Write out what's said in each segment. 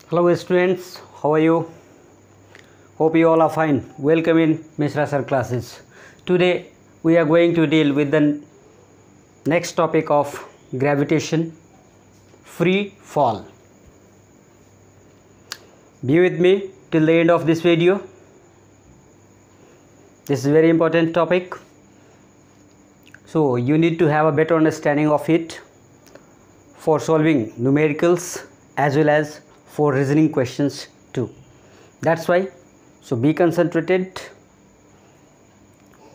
Hello students, how are you? Hope you all are fine. Welcome in Mishra Sir classes. Today we are going to deal with the next topic of gravitation, free fall. Be with me till the end of this video. This is a very important topic. So you need to have a better understanding of it for solving numericals as well as for reasoning questions too. That's why, so be concentrated.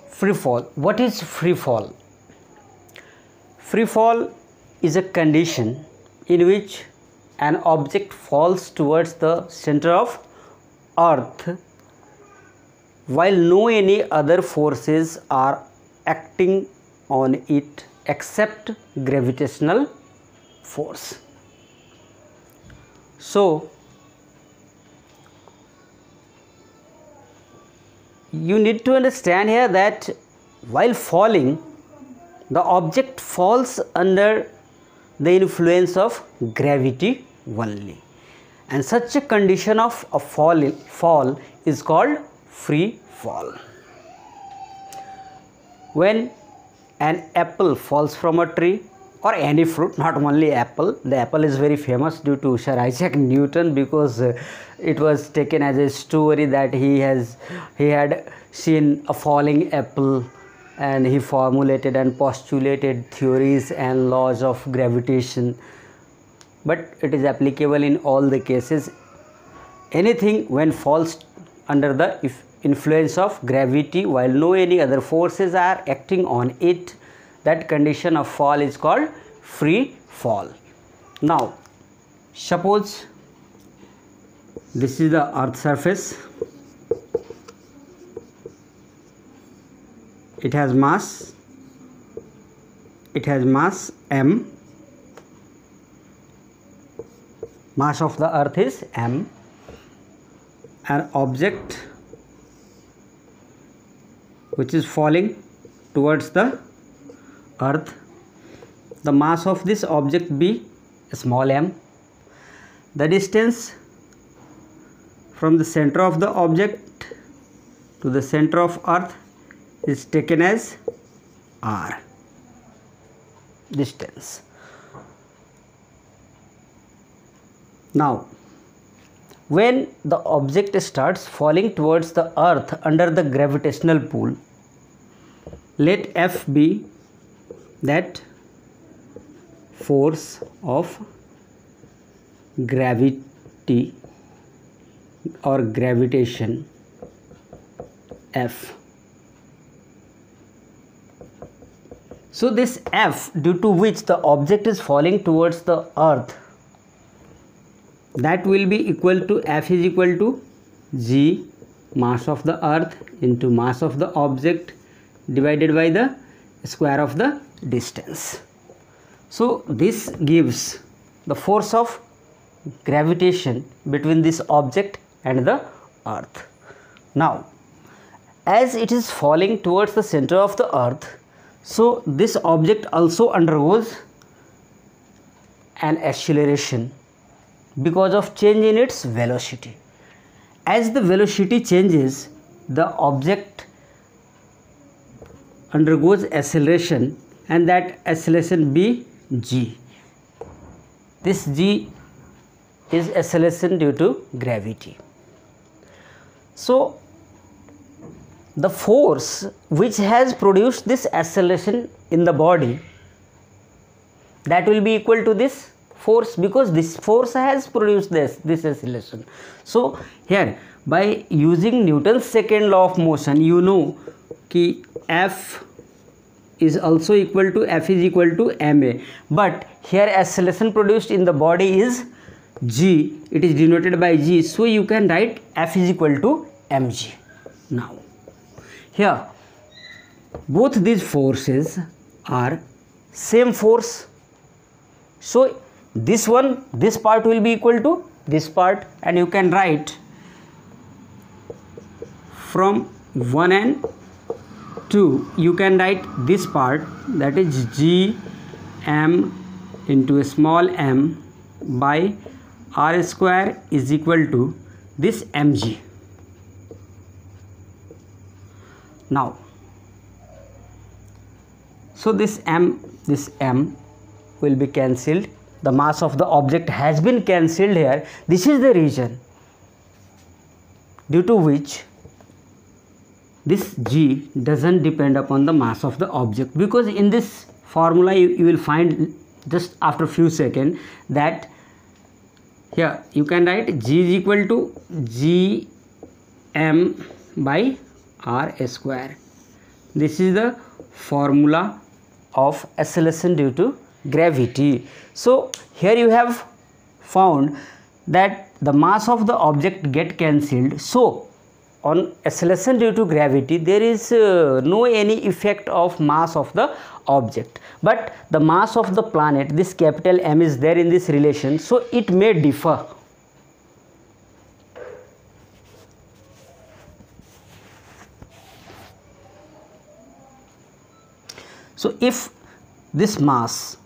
Free fall. What is free fall? Free fall is a condition in which an object falls towards the center of earth while no any other forces are acting on it except gravitational force. So you need to understand here that while falling, the object falls under the influence of gravity only, and such a condition of a fall is called free fall. When an apple falls from a tree, or any fruit, not only apple. The apple is very famous due to Sir Isaac Newton, because it was taken as a story that he had seen a falling apple and he formulated and postulated theories and laws of gravitation. But it is applicable in all the cases. Anything when falls under the influence of gravity while no any other forces are acting on it, that condition of fall is called free fall. Now suppose this is the earth surface. It has mass m. Mass of the earth is m. An object which is falling towards the earth, the mass of this object be small m. The distance from the center of the object to the center of earth is taken as r, distance. Now when the object starts falling towards the earth under the gravitational pull, let F be that force of gravity or gravitation F. So this F, due to which the object is falling towards the earth, that will be equal to F is equal to G, mass of the earth, into mass of the object divided by the square of the distance. So this gives the force of gravitation between this object and the earth. Now as it is falling towards the center of the earth, so this object also undergoes an acceleration because of change in its velocity. As the velocity changes, the object undergoes acceleration, and that acceleration be g. This g is acceleration due to gravity. So the force which has produced this acceleration in the body, that will be equal to this force, because this force has produced this acceleration. So here, by using Newton's second law of motion, you know कि F is also equal to F is equal to ma, but here acceleration produced in the body is g. It is denoted by g, so you can write F is equal to mg. Now here both these forces are same force, so this part will be equal to this part, and you can write from 1 and 2, you can write this part, that is g m into a small m by r square is equal to this mg. Now, so this m will be cancelled. The mass of the object has been cancelled here. This is the reason due to which this g doesn't depend upon the mass of the object, because in this formula you will find just after few seconds that here you can write g is equal to g m by r square. This is the formula of acceleration due to gravity. So here you have found that the mass of the object get cancelled. So on acceleration due to gravity there is no any effect of mass of the object, but the mass of the planet, this capital M, is there in this relation, so it may differ. So if this mass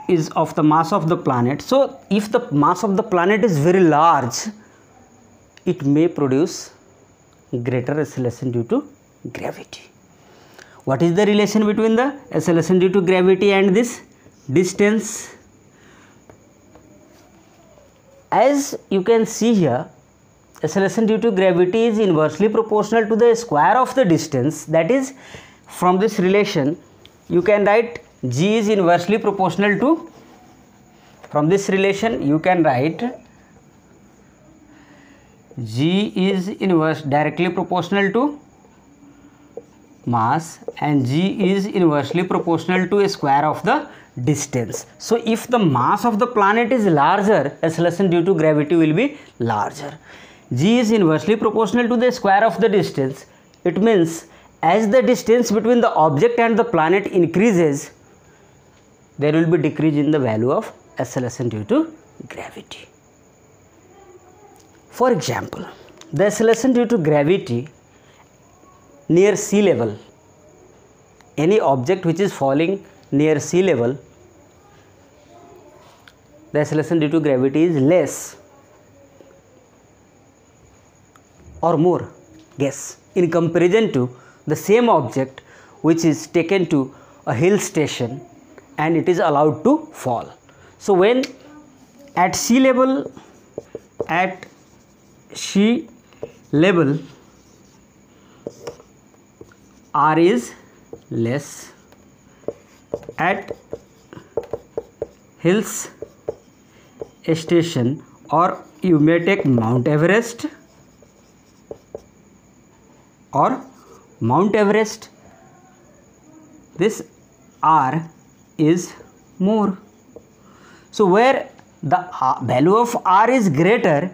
is of the mass of the planet, so if the mass of the planet is very large, it may produce greater acceleration due to gravity. What is the relation between the acceleration due to gravity and this distance? As you can see here, acceleration due to gravity is inversely proportional to the square of the distance. That is, from this relation you can write g is inversely proportional to, from this relation you can write g is directly proportional to mass and g is inversely proportional to a square of the distance. So if the mass of the planet is larger, acceleration due to gravity will be larger. G is inversely proportional to the square of the distance. It means as the distance between the object and the planet increases, there will be decrease in the value of acceleration due to gravity. For example, the acceleration due to gravity near sea level, any object which is falling near sea level, the acceleration due to gravity is less or more, guess, in comparison to the same object which is taken to a hill station and it is allowed to fall. So when at sea level r is less, at hills station, or you may take Mount Everest, this r is more. So where the value of r is greater,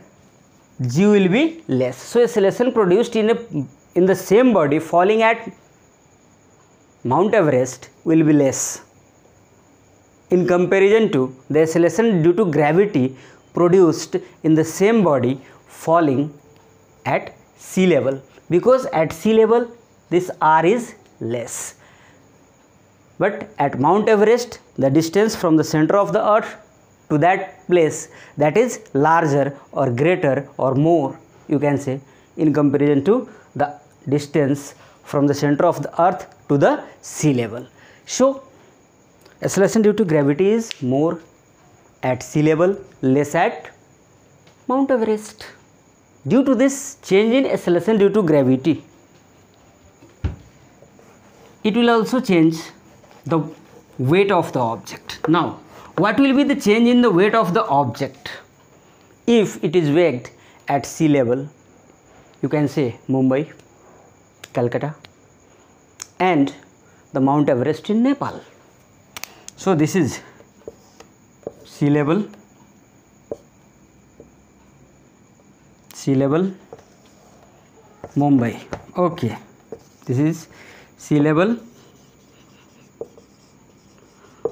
g will be less. So acceleration produced in the same body falling at Mount Everest will be less in comparison to the acceleration due to gravity produced in the same body falling at sea level, because at sea level this r is less, but at Mount Everest the distance from the center of the earth to that place, that is larger or greater or more, you can say, in comparison to the distance from the center of the earth to the sea level. So acceleration due to gravity is more at sea level, less at Mount Everest. Due to this change in acceleration due to gravity, it will also change the weight of the object. Now, what will be the change in the weight of the object if it is weighed at sea level? You can say Mumbai, Calcutta, and the Mount Everest in Nepal. So this is sea level, Mumbai. Okay, this is sea level,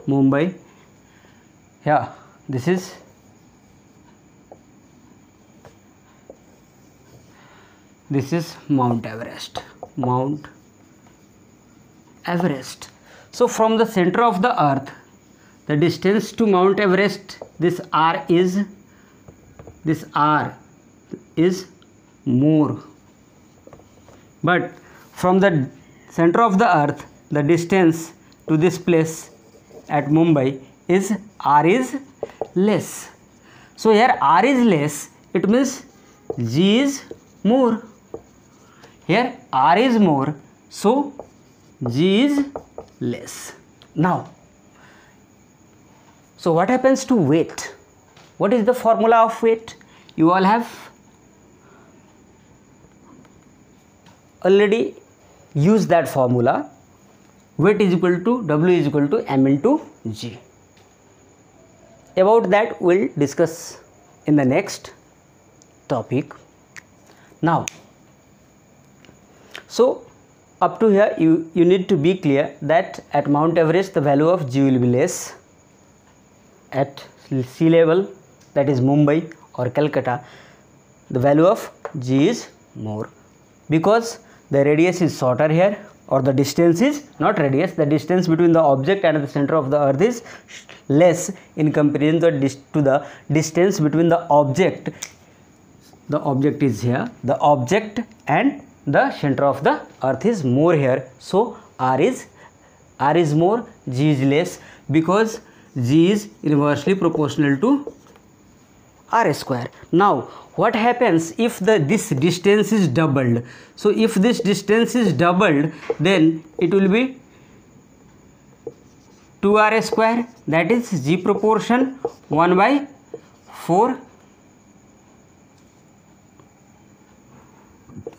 Mumbai. Yeah, this is Mount Everest. So from the center of the earth, the distance to Mount Everest, this R is more, but from the center of the earth the distance to this place at Mumbai is R is less. So here R is less, it means G is more. Here R is more, so G is less. Now, so what happens to weight? What is the formula of weight? You all have already used that formula. Weight is equal to W is equal to M into G. About that we'll discuss in the next topic. Now, so up to here you need to be clear that at Mount Everest the value of G will be less. At sea level, that is Mumbai or Calcutta, the value of G is more, because the radius is shorter here, or the distance is not radius, the distance between the object and the center of the earth is less in comparison to the distance between the object is here, the object and the center of the earth is more here. So R is more, G is less, because G is inversely proportional to R square. Now what happens if this distance is doubled? So if this distance is doubled, then it will be 2R square, that is G proportion 1 by 4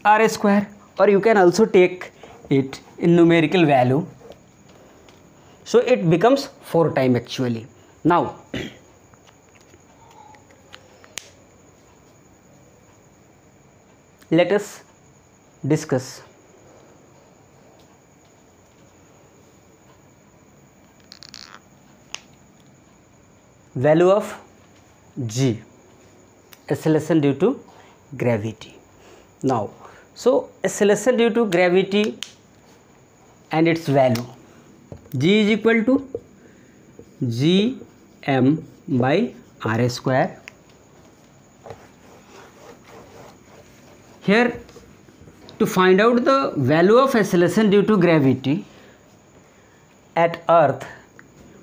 R square, or you can also take it in numerical value. So it becomes 4 times actually. Now let us discuss value of G, acceleration due to gravity. Now, so acceleration due to gravity and its value, G is equal to Gm by R square. Here, to find out the value of acceleration due to gravity at earth,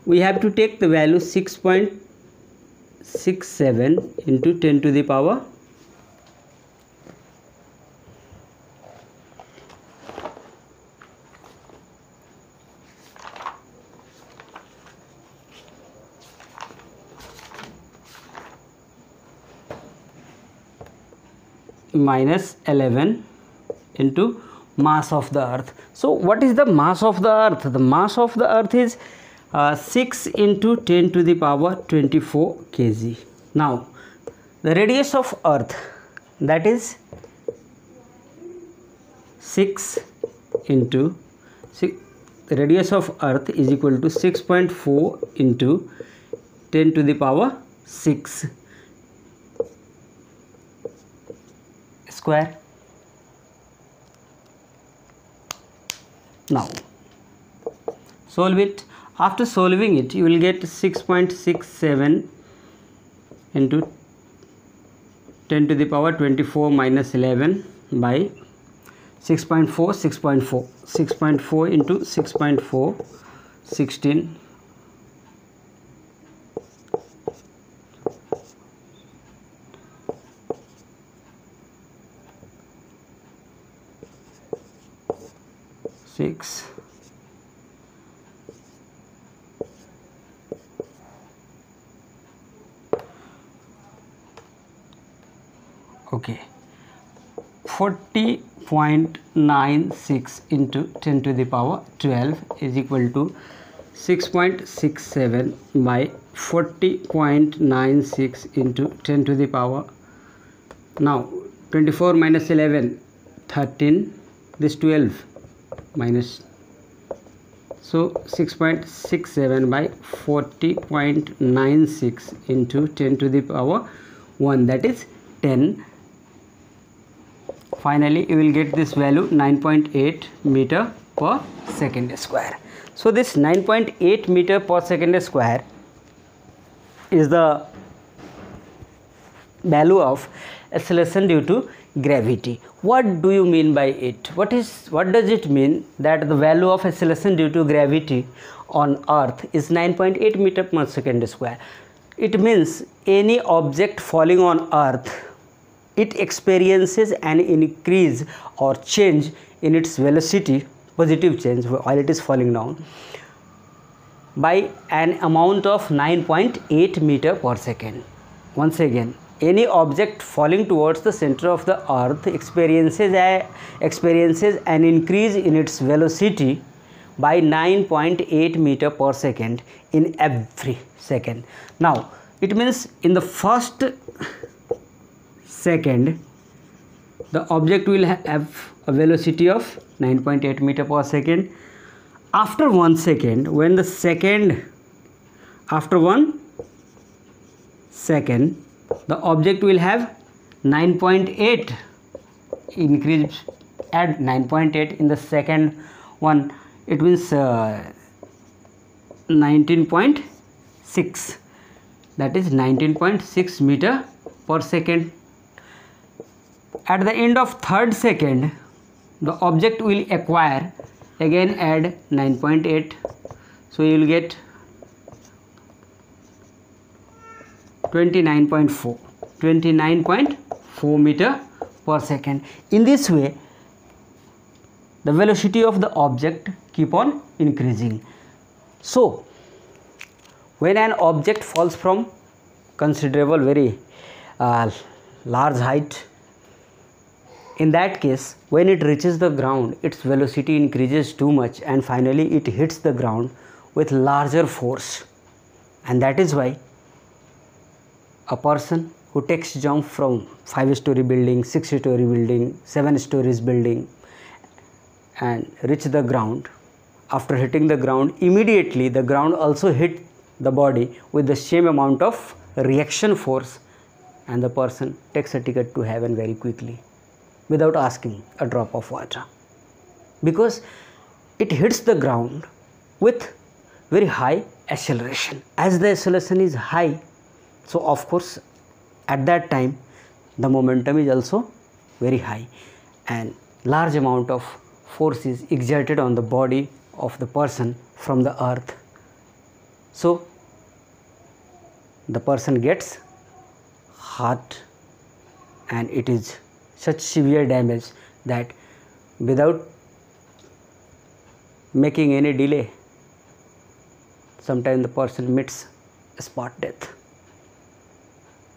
we have to take the value 6.67 into 10 to the power minus 11 into mass of the earth. So what is the mass of the earth? The mass of the earth is 6 into 10 to the power 24 kg. Now the radius of earth, that is 6 into 6, the radius of earth is equal to 6.4 into 10 to the power 6 square. Now solve it. After solving it, you will get 6.67 into 10 to the power 24 minus 11 by 6.4 into 6.4 16 6 okay, 40.96 into 10 to the power 12 is equal to 6.67 by 40.96 into 10 to the power, now 24 minus 11 13, this 12 minus, so 6.67 by 40.96 into 10 to the power 1, that is 10. Finally you will get this value 9.8 meter per second square. So this 9.8 meter per second square is the value of acceleration due to gravity. What do you mean by it? What does it mean that the value of acceleration due to gravity on Earth is 9.8 meter per second square? It means any object falling on Earth, it experiences an increase or change in its velocity, positive change while it is falling down, by an amount of 9.8 meter per second. Once again, any object falling towards the center of the Earth experiences an increase in its velocity by 9.8 meter per second in every second. Now, it means in the first second, the object will have a velocity of 9.8 meter per second. After 1 second, after 1 second, the object will have 9.8 increase, add 9.8 in the second one, it means 19.6, that is 19.6 meter per second. At the end of third second, the object will acquire, again add 9.8, so you will get 29.4 meter per second. In this way, the velocity of the object keep on increasing. So, when an object falls from considerable, very large height, in that case, when it reaches the ground, its velocity increases too much and finally it hits the ground with larger force. And that is why a person who takes jump from 5-story building, 6-story building, 7 stories building and reach the ground, after hitting the ground, immediately the ground also hit the body with the same amount of reaction force, and the person takes a ticket to heaven very quickly without asking a drop of water, because it hits the ground with very high acceleration. As the acceleration is high, so of course at that time the momentum is also very high and large amount of force is exerted on the body of the person from the earth. So the person gets hurt and it is such severe damage that without making any delay, sometimes the person meets spot death.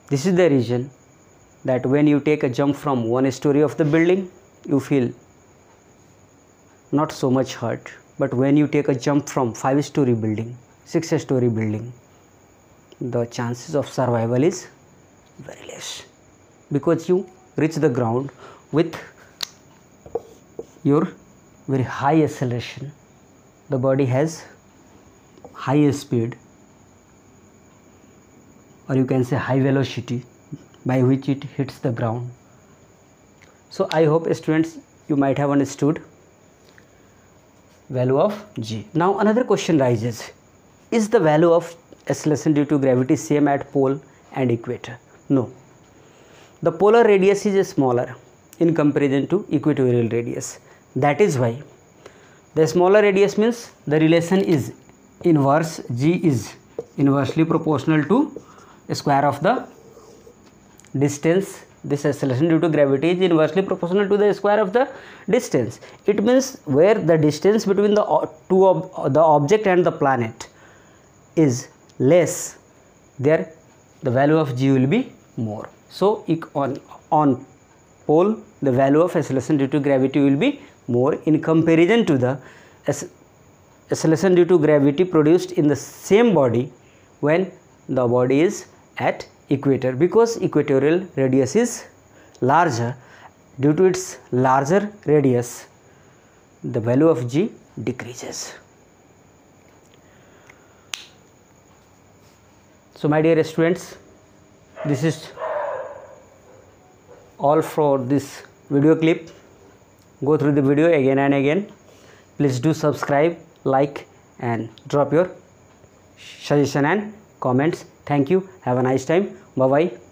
This is the reason that when you take a jump from 1 story of the building, you feel not so much hurt, but when you take a jump from 5-story building, 6-story building, the chances of survival is very less, because you reach the ground with your very high acceleration. The body has high speed, or you can say high velocity, by which it hits the ground. So I hope students you might have understood value of g. Now another question rises, is the value of acceleration due to gravity same at pole and equator? No. The polar radius is smaller in comparison to equatorial radius. That is why the smaller radius means the relation is inverse, g is inversely proportional to square of the distance. This acceleration due to gravity is inversely proportional to the square of the distance. It means where the distance between the the object and the planet is less, there the value of g will be more. So on pole the value of acceleration due to gravity will be more in comparison to the acceleration due to gravity produced in the same body when the body is at equator, because equatorial radius is larger. Due to its larger radius, the value of g decreases. So my dear students, this is all for this video clip. Go through the video again and again. Please do subscribe, like and drop your suggestion and comments Thank you. Have a nice time. Bye bye.